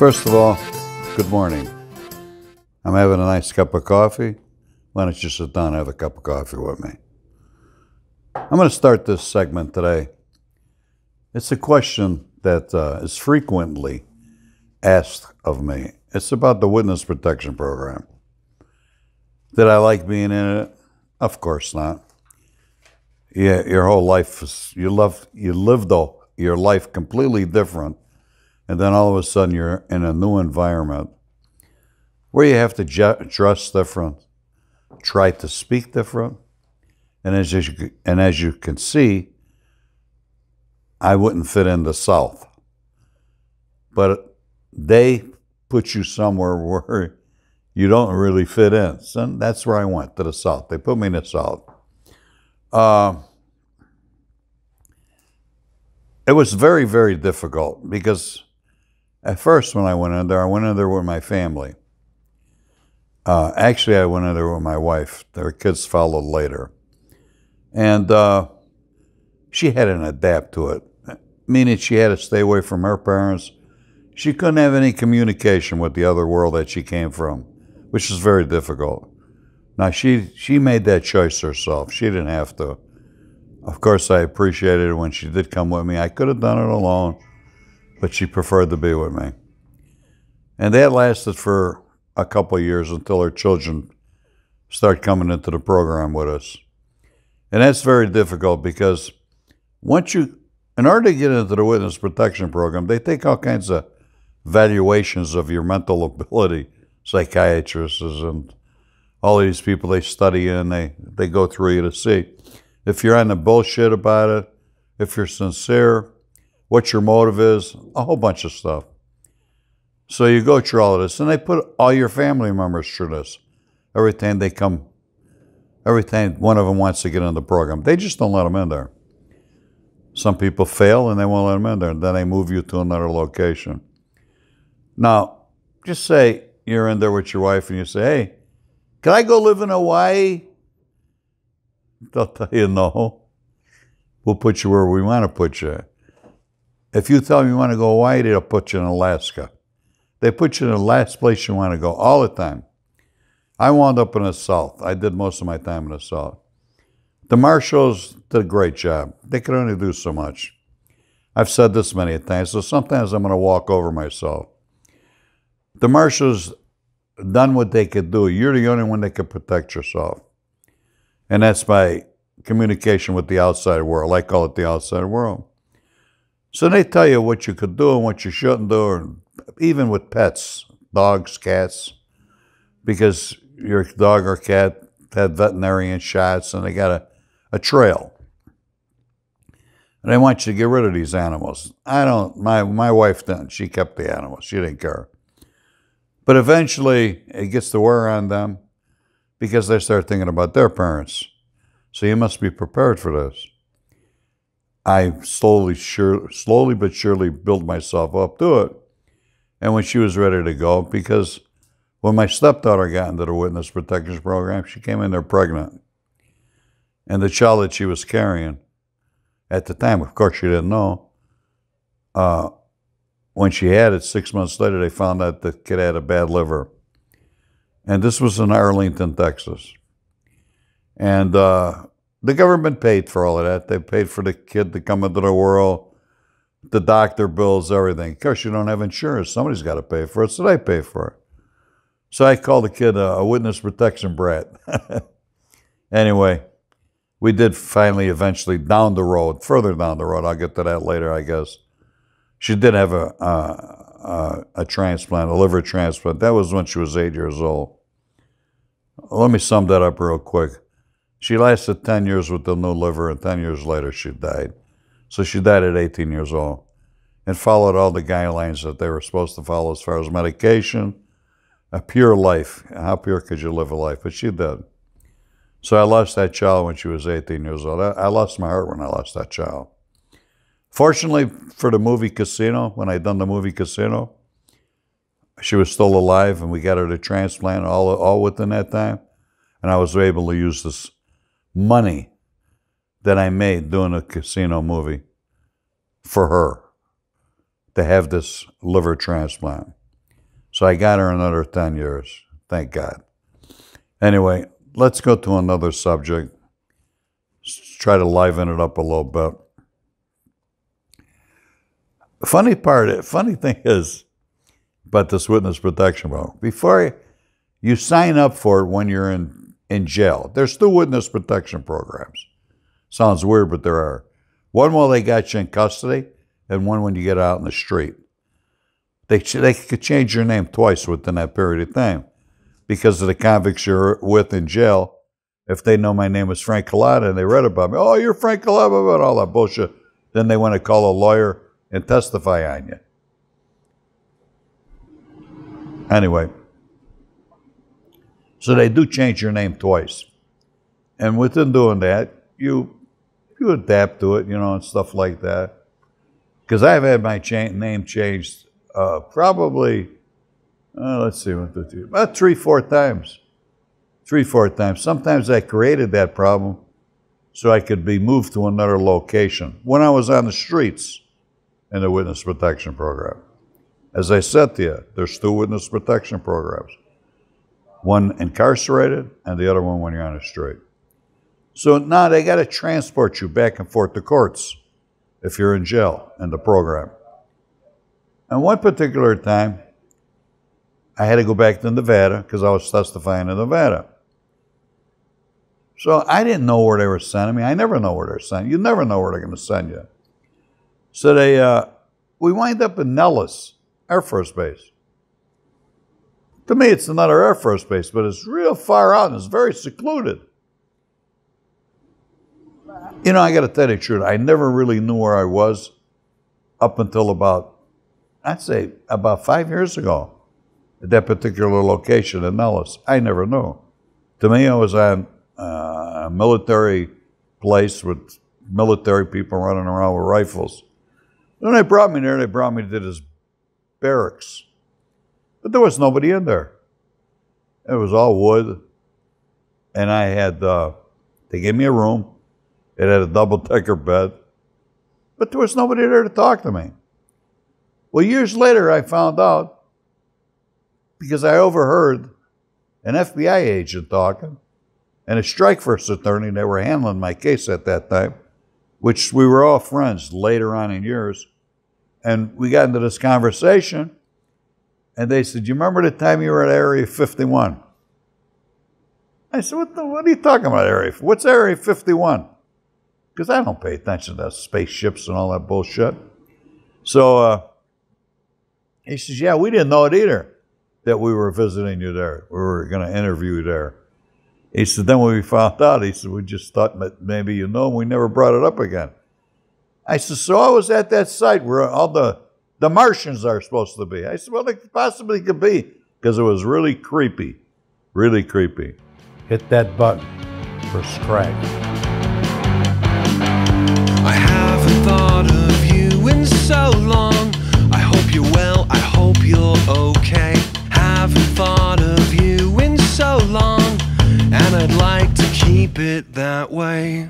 First of all, good morning. I'm having a nice cup of coffee. Why don't you sit down and have a cup of coffee with me? I'm going to start this segment today. It's a question that is frequently asked of me. It's about the Witness Protection Program. Did I like being in it? Of course not. Yeah, your whole life is, you lived your life completely different, and then all of a sudden you're in a new environment where you have to dress different, try to speak different, and as you can see, I wouldn't fit in the South, but they put you somewhere where you don't really fit in. So that's where I went, to the South. They put me in the South. It was very, very difficult because at first when I went in there with my family. Actually, I went in there with my wife. Their kids followed later. And she had to adapt to it, meaning she had to stay away from her parents. She couldn't have any communication with the other world that she came from, which is very difficult. Now, she made that choice herself. She didn't have to. Of course, I appreciated it when she did come with me. I could have done it alone, but she preferred to be with me. And that lasted for a couple of years until her children start coming into the program with us. And that's very difficult because in order to get into the Witness Protection Program, they take all kinds of valuations of your mental ability, psychiatrists and all these people they study and they go through you to see if you're on the bullshit about it, if you're sincere, what your motive is, a whole bunch of stuff. So you go through all of this, and they put all your family members through this. Every time one of them wants to get in the program, they just don't let them in there. Some people fail and they won't let them in there, and then they move you to another location. Now, just say you're in there with your wife and you say, hey, can I go live in Hawaii? They'll tell you no. We'll put you where we want to put you. If you tell them you want to go to Hawaii, they'll put you in Alaska. They put you in the last place you want to go all the time. I wound up in the South. I did most of my time in the South. The Marshals did a great job. They could only do so much. I've said this many times, so sometimes I'm going to walk over myself. The Marshals done what they could do. You're the only one that can protect yourself. And that's by communication with the outside world. I call it the outside world. So they tell you what you could do and what you shouldn't do, or even with pets, dogs, cats, because your dog or cat had veterinarian shots and they got a trail. And they want you to get rid of these animals. My wife didn't. She kept the animals. She didn't care. But eventually it gets to wear on them because they start thinking about their parents. So you must be prepared for this. I slowly but surely built myself up to it. And when she was ready to go, because when my stepdaughter got into the Witness Protection Program, she came in there pregnant. And the child that she was carrying, at the time, of course she didn't know, when she had it, 6 months later, they found out the kid had a bad liver. And this was in Arlington, Texas. And the government paid for all of that. They paid for the kid to come into the world, the doctor bills, everything. Of course, you don't have insurance. Somebody's got to pay for it, so they pay for it. So I called the kid a witness protection brat. Anyway, we did finally, eventually, further down the road, I'll get to that later, I guess. She did have a transplant, a liver transplant. That was when she was 8 years old. Let me sum that up real quick. She lasted 10 years with the new liver, and 10 years later she died. So she died at 18 years old and followed all the guidelines that they were supposed to follow as far as medication, a pure life. How pure could you live a life? But she did. So I lost that child when she was 18 years old. I lost my heart when I lost that child. Fortunately for the movie Casino, when I done the movie Casino, she was still alive and we got her to transplant all within that time. And I was able to use this money that I made doing a Casino movie for her to have this liver transplant. So I got her another 10 years. Thank God. Anyway, let's go to another subject. Let's try to liven it up a little bit. Funny thing is about this witness protection program. Before you sign up for it when you're in jail, there's 2 witness protection programs. Sounds weird, but there are. One while they got you in custody, and one when you get out in the street. They could change your name twice within that period of time because of the convicts you're with in jail. If they know my name is Frank Cullotta and they read about me, oh, you're Frank Cullotta, all that bullshit, then they want to call a lawyer and testify on you. Anyway, so they do change your name twice. And within doing that, you adapt to it, and stuff like that. Because I've had my name changed probably, let's see, about 3-4 times. 3-4 times. Sometimes I created that problem so I could be moved to another location when I was on the streets in the witness protection program. As I said to you, there's 2 witness protection programs. One incarcerated and the other one when you're on the street. So now they got to transport you back and forth to courts if you're in jail in the program. And one particular time, I had to go back to Nevada because I was testifying in Nevada. So I didn't know where they were sending me. I never know where they're sending you. You never know where they're going to send you. So we wind up in Nellis Air Force Base. To me, it's another Air Force Base, but it's real far out and it's very secluded. I got to tell you the truth. I never really knew where I was up until about 5 years ago at that particular location in Nellis. I never knew. To me, I was on a military place with military people running around with rifles. When they brought me there, they brought me to this barracks. But there was nobody in there. It was all wood. And I had, they gave me a room. It had a double-decker bed. But there was nobody there to talk to me. Well, years later, I found out, because I overheard an FBI agent talking and a strike force attorney that were handling my case at that time, which we were all friends later on in years. And we got into this conversation, and they said, you remember the time you were at Area 51? I said, what are you talking about, what's Area 51? Because I don't pay attention to spaceships and all that bullshit. So he says, yeah, we didn't know it either, that we were visiting you there. We were going to interview you there. He said, then when we found out, he said, we just thought maybe you know, and we never brought it up again. I said, so I was at that site where all the Martians are supposed to be. I said, well, it possibly could be, because it was really creepy, really creepy. Hit that button for subscribe. I haven't thought of you in so long. I hope you're well, I hope you're okay. Haven't thought of you in so long, and I'd like to keep it that way.